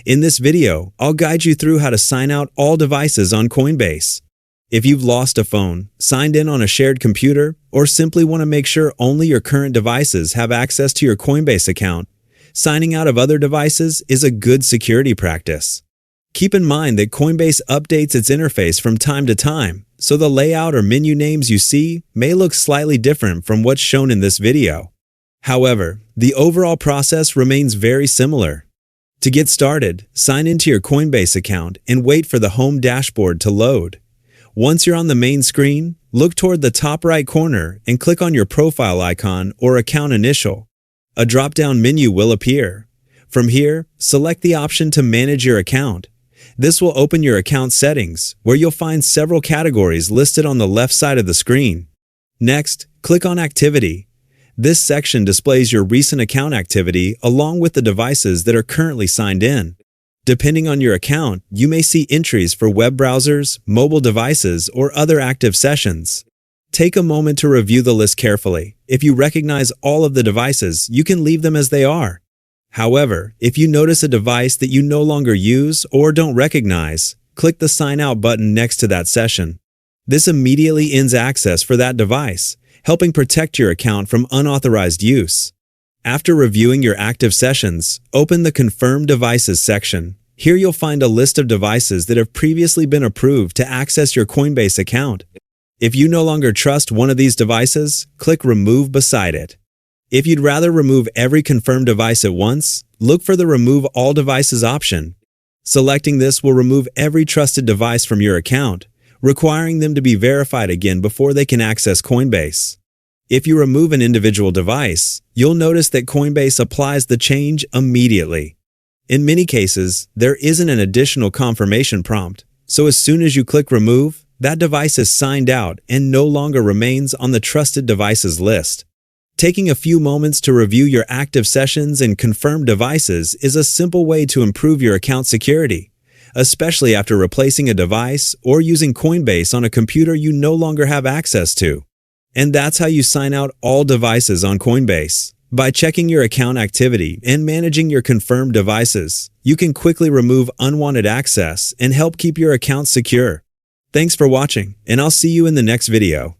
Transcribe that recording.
In this video, I'll guide you through how to sign out all devices on Coinbase. If you've lost a phone, signed in on a shared computer, or simply want to make sure only your current devices have access to your Coinbase account, signing out of other devices is a good security practice. Keep in mind that Coinbase updates its interface from time to time, so the layout or menu names you see may look slightly different from what's shown in this video. However, the overall process remains very similar. To get started, sign into your Coinbase account and wait for the home dashboard to load. Once you're on the main screen, look toward the top right corner and click on your profile icon or account initial. A drop-down menu will appear. From here, select the option to manage your account. This will open your account settings, where you'll find several categories listed on the left side of the screen. Next, click on Activity. This section displays your recent account activity along with the devices that are currently signed in. Depending on your account, you may see entries for web browsers, mobile devices, or other active sessions. Take a moment to review the list carefully. If you recognize all of the devices, you can leave them as they are. However, if you notice a device that you no longer use or don't recognize, click the Sign Out button next to that session. This immediately ends access for that device, helping protect your account from unauthorized use. After reviewing your active sessions, open the Confirm Devices section. Here you'll find a list of devices that have previously been approved to access your Coinbase account. If you no longer trust one of these devices, click Remove beside it. If you'd rather remove every confirmed device at once, look for the Remove All Devices option. Selecting this will remove every trusted device from your account, requiring them to be verified again before they can access Coinbase. If you remove an individual device, you'll notice that Coinbase applies the change immediately. In many cases, there isn't an additional confirmation prompt, so as soon as you click Remove, that device is signed out and no longer remains on the trusted devices list. Taking a few moments to review your active sessions and confirmed devices is a simple way to improve your account security, especially after replacing a device or using Coinbase on a computer you no longer have access to. And that's how you sign out all devices on Coinbase. By checking your account activity and managing your confirmed devices, you can quickly remove unwanted access and help keep your account secure. Thanks for watching, and I'll see you in the next video.